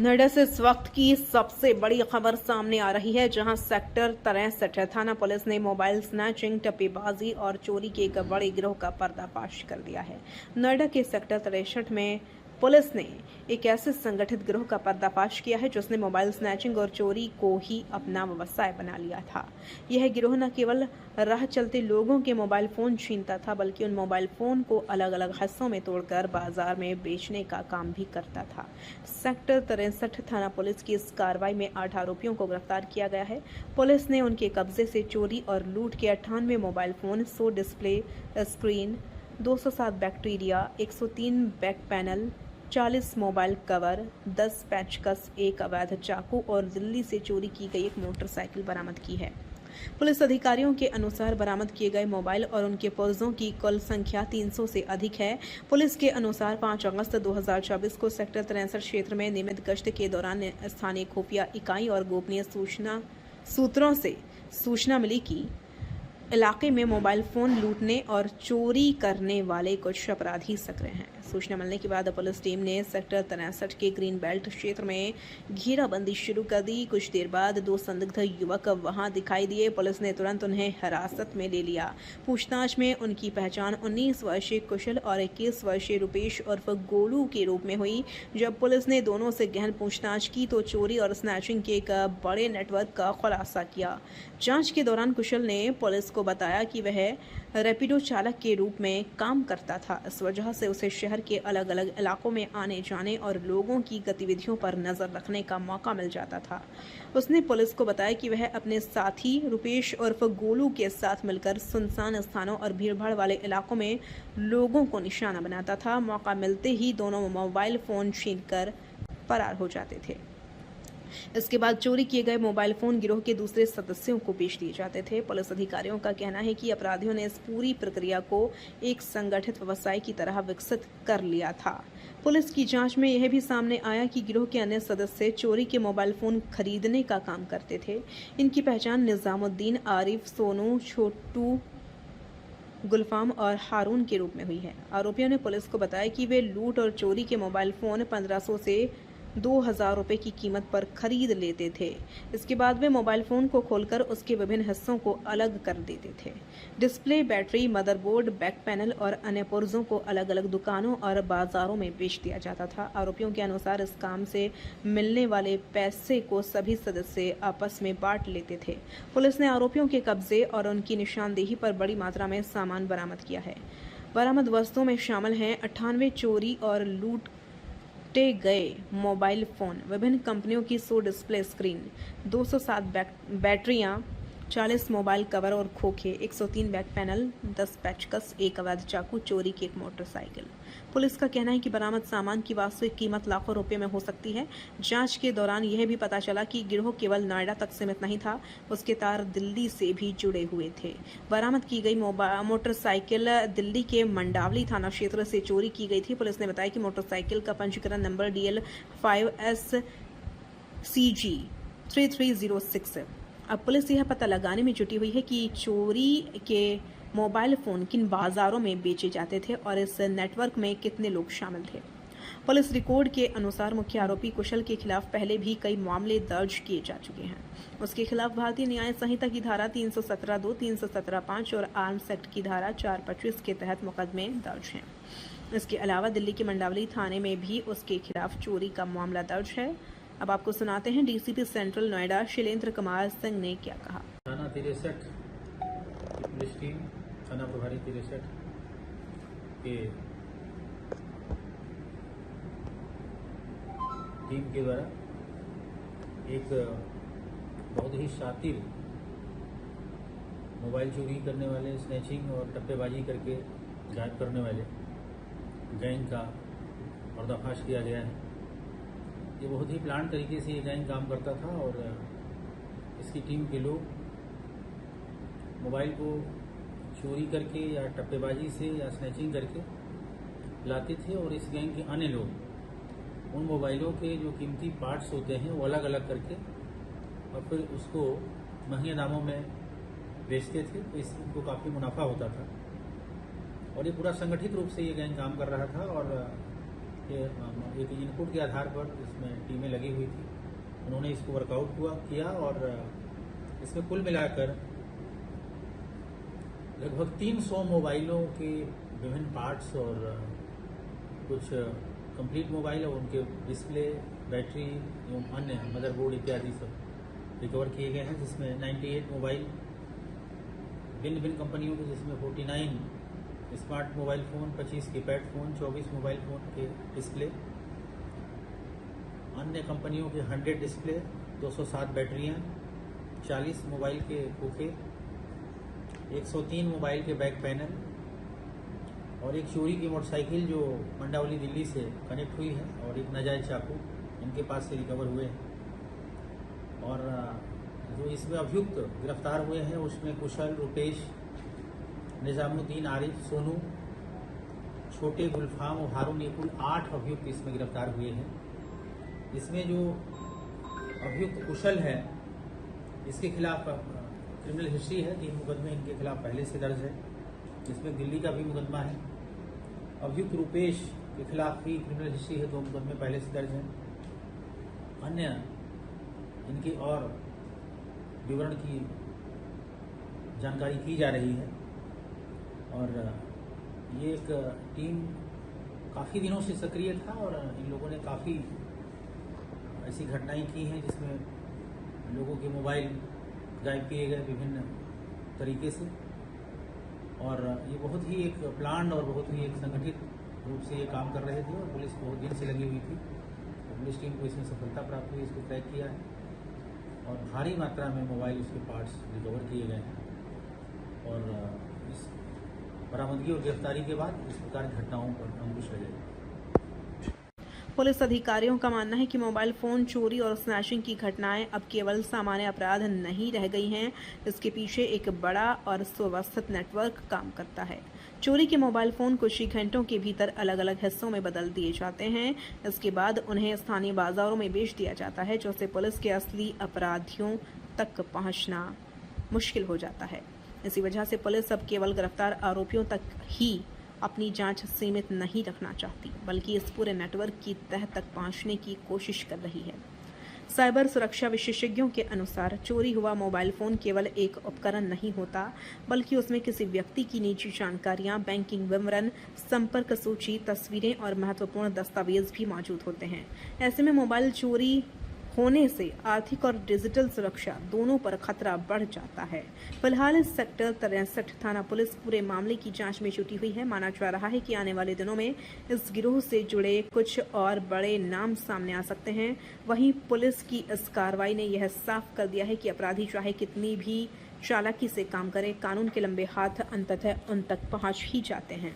नोएडा से इस वक्त की सबसे बड़ी खबर सामने आ रही है, जहां सेक्टर 63 थाना पुलिस ने मोबाइल स्नैचिंग, टप्पेबाजी और चोरी के एक बड़े गिरोह का पर्दाफाश कर दिया है। नोएडा के सेक्टर 63 में पुलिस ने एक ऐसे संगठित गिरोह का पर्दाफाश किया है जिसने मोबाइल स्नैचिंग और चोरी को ही अपना व्यवसाय बना लिया था। यह गिरोह न केवल राह चलते लोगों के मोबाइल फोन छीनता था, बल्कि उन मोबाइल फोन को अलग अलग हिस्सों में तोड़कर बाजार में बेचने का काम भी करता था। सेक्टर 63 थाना पुलिस की इस कार्रवाई में 8 आरोपियों को गिरफ्तार किया गया है। पुलिस ने उनके कब्जे से चोरी और लूट के 98 mobile phone, 100 display screen, 207 bacteria, 103 back panel, 40 mobile cover, 10 पेचकस, एक अवैध चाकू और दिल्ली से चोरी की गई एक मोटरसाइकिल बरामद की है। पुलिस अधिकारियों के अनुसार बरामद किए गए मोबाइल और उनके पुर्जों की कुल संख्या 300 से अधिक है। पुलिस के अनुसार 5 अगस्त 2024 को सेक्टर 63 क्षेत्र में नियमित गश्त के दौरान स्थानीय खुफिया इकाई और गोपनीय सूत्रों से सूचना मिली कि इलाके में मोबाइल फोन लूटने और चोरी करने वाले कुछ अपराधी सक्रिय हैं। सूचना मिलने के बाद पुलिस टीम ने सेक्टर 63 के ग्रीन बेल्ट क्षेत्र में घेराबंदी शुरू कर दी। कुछ देर बाद 2 संदिग्ध युवक वहां दिखाई दिए। पुलिस ने तुरंत उन्हें हिरासत में ले लिया। पूछताछ में उनकी पहचान 19 वर्षीय कुशल और 21 वर्षीय रुपेश उर्फ गोलू के रूप में हुई। जब पुलिस ने दोनों से गहन पूछताछ की तो चोरी और स्नैचिंग के एक बड़े नेटवर्क का खुलासा किया। जांच के दौरान कुशल ने पुलिस को बताया कि वह रैपिडो चालक के रूप में काम करता था। इस वजह से उसे शहर के अलग अलग इलाकों में आने जाने और लोगों की गतिविधियों पर नजर रखने का मौका मिल जाता था। उसने पुलिस को बताया कि वह अपने साथी रुपेश उर्फ गोलू के साथ मिलकर सुनसान स्थानों और भीड़भाड़ वाले इलाकों में लोगों को निशाना बनाता था। मौका मिलते ही दोनों मोबाइल फोन छीनकर फरार हो जाते थे। इसके बाद चोरी किए गए मोबाइल फोन गिरोह के दूसरे सदस्यों को बेच दिए जाते थे। पुलिस अधिकारियों का कहना है कि अपराधियों ने इस पूरी प्रक्रिया को एक संगठित व्यवसाय की तरह विकसित कर लिया था। पुलिस की जांच में यह भी सामने आया कि गिरोह के अन्य सदस्य चोरी के मोबाइल फोन खरीदने का काम करते थे। इनकी पहचान निजामुद्दीन, आरिफ, सोनू, छोटू, गुलफाम और हारून के रूप में हुई है। आरोपियों ने पुलिस को बताया कि वे लूट और चोरी के मोबाइल फोन 1500 से 2000 रुपए की कीमत पर खरीद लेते थे। इसके बाद वे मोबाइल फोन को खोलकर उसके विभिन्न हिस्सों को अलग कर देते थे। Display, battery, motherboard, back panel और अन्य पुर्जों को अलग अलग दुकानों और बाजारों में बेच दिया जाता था। आरोपियों के अनुसार इस काम से मिलने वाले पैसे को सभी सदस्य आपस में बांट लेते थे। पुलिस ने आरोपियों के कब्जे और उनकी निशानदेही पर बड़ी मात्रा में सामान बरामद किया है। बरामद वस्तुओं में शामिल हैं 98 चोरी और लूट गए मोबाइल फोन, विभिन्न कंपनियों की 100 डिस्प्ले स्क्रीन, 207 बैटरियां, 40 मोबाइल कवर और खोखे, 103 बैक पैनल, 10 पेचकस, एक अवैध चाकू, चोरी की एक मोटरसाइकिल। पुलिस का कहना है कि बरामद सामान की वास्तविक कीमत लाखों रुपए में हो सकती है। जांच के दौरान यह भी पता चला कि गिरोह केवल नोएडा तक सीमित नहीं था, उसके तार दिल्ली से भी जुड़े हुए थे। बरामद की गई मोटरसाइकिल दिल्ली के मंडावली थाना क्षेत्र से चोरी की गई थी। पुलिस ने बताया कि मोटरसाइकिल का पंजीकरण नंबर DL 5SCG 3306 है। अब पुलिस यह पता लगाने में जुटी हुई है कि चोरी के मोबाइल फोन किन बाजारों में बेचे जाते थे और इस नेटवर्क में कितने लोग शामिल थे। पुलिस रिकॉर्ड के अनुसार मुख्य आरोपी कुशल के खिलाफ पहले भी कई मामले दर्ज किए जा चुके हैं। उसके खिलाफ भारतीय न्याय संहिता की धारा 317(2), 317(5) और आर्म्स एक्ट की धारा 425 के तहत मुकदमे दर्ज हैं। इसके अलावा दिल्ली के मंडावली थाने में भी उसके खिलाफ चोरी का मामला दर्ज है। अब आपको सुनाते हैं DCP सेंट्रल नोएडा शैलेंद्र कुमार सिंह ने क्या कहा। थाना 63 पुलिस टीम, थाना प्रभारी 63 के टीम के द्वारा एक बहुत ही शातिर मोबाइल चोरी करने वाले, स्नैचिंग और टप्पेबाजी करके गायब करने वाले गैंग का पर्दाफाश किया गया है। ये बहुत ही प्लान तरीके से ये गैंग काम करता था और इसकी टीम के लोग मोबाइल को चोरी करके या टप्पेबाजी से या स्नैचिंग करके लाते थे और इस गैंग के अन्य लोग उन मोबाइलों के जो कीमती पार्ट्स होते हैं वो अलग अलग करके और फिर उसको महंगे दामों में बेचते थे, तो इससे उनको काफ़ी मुनाफा होता था। और ये पूरा संगठित रूप से ये गैंग काम कर रहा था और एक इनपुट के आधार पर इसमें टीमें लगी हुई थी। उन्होंने इसको वर्कआउट किया और इसमें कुल मिलाकर लगभग 300 मोबाइलों के विभिन्न पार्ट्स और कुछ कंप्लीट मोबाइल और उनके डिस्प्ले, बैटरी एवं अन्य मदरबोर्ड इत्यादि सब रिकवर किए गए हैं, जिसमें 98 मोबाइल भिन्न भिन्न कंपनियों के, जिसमें 49 smart mobile phone, 25 keypad phone, 24 mobile phone के डिस्प्ले, अन्य कंपनियों के 100 डिस्प्ले, 207 बैटरियां, 40 मोबाइल के खोखे, 103 मोबाइल के बैक पैनल और एक चोरी की मोटरसाइकिल जो मंडावली दिल्ली से कनेक्ट हुई है और एक नाजायज चाकू इनके पास से रिकवर हुए हैं। और जो इसमें अभियुक्त गिरफ्तार हुए हैं उसमें कुशल, रुपेश, निजामुद्दीन, आरिफ, सोनू, छोटे, गुलफाम और हारून, ये कुल 8 अभियुक्त इसमें गिरफ्तार हुए हैं। इसमें जो अभियुक्त कुशल है इसके खिलाफ क्रिमिनल हिस्ट्री है, 3 मुकदमे इनके खिलाफ पहले से दर्ज है, जिसमें दिल्ली का भी मुकदमा है। अभियुक्त रुपेश के खिलाफ भी क्रिमिनल हिस्ट्री है, 2 मुकदमे पहले से दर्ज है। अन्य इनकी और विवरण की जानकारी की जा रही है और ये एक टीम काफ़ी दिनों से सक्रिय था और इन लोगों ने काफ़ी ऐसी घटनाएं की हैं जिसमें लोगों के मोबाइल गायब किए गए विभिन्न तरीके से। और ये बहुत ही एक प्लान्ड और बहुत ही एक संगठित रूप से ये काम कर रहे थे और पुलिस बहुत दिन से लगी हुई थी। तो पुलिस टीम को इसमें सफलता प्राप्त हुई, इसको ट्रैक किया है और भारी मात्रा में मोबाइल उसके पार्ट्स रिकवर किए गए हैं और इस बरामदगी और गिरफ्तारी के बाद इस प्रकार की घटनाओं पर अंकुश लगेगा। पुलिस अधिकारियों का मानना है कि मोबाइल फोन चोरी और स्नैचिंग की घटनाएं अब केवल सामान्य अपराध नहीं रह गई हैं। इसके पीछे एक बड़ा और सुव्यवस्थित नेटवर्क काम करता है। चोरी के मोबाइल फोन कुछ ही घंटों के भीतर अलग अलग हिस्सों में बदल दिए जाते हैं। इसके बाद उन्हें स्थानीय बाजारों में बेच दिया जाता है, जिससे पुलिस के असली अपराधियों तक पहुंचना मुश्किल हो जाता है। इसी वजह से पुलिस अब केवल गिरफ्तार आरोपियों तक ही अपनी जांच सीमित नहीं रखना चाहती, बल्कि इस पूरे नेटवर्क की तह तक पहुंचने की कोशिश कर रही है। साइबर सुरक्षा विशेषज्ञों के अनुसार चोरी हुआ मोबाइल फोन केवल एक उपकरण नहीं होता, बल्कि उसमें किसी व्यक्ति की निजी जानकारियां, बैंकिंग विवरण, संपर्क सूची, तस्वीरें और महत्वपूर्ण दस्तावेज भी मौजूद होते हैं। ऐसे में मोबाइल चोरी होने से आर्थिक और डिजिटल सुरक्षा दोनों पर खतरा बढ़ जाता है। फिलहाल इस सेक्टर 63 थाना पुलिस पूरे मामले की जांच में जुटी हुई है। माना जा रहा है कि आने वाले दिनों में इस गिरोह से जुड़े कुछ और बड़े नाम सामने आ सकते हैं। वहीं पुलिस की इस कार्रवाई ने यह साफ कर दिया है कि अपराधी चाहे कितनी भी चालाकी से काम करे, कानून के लंबे हाथ अंततः उन तक पहुंच ही जाते हैं।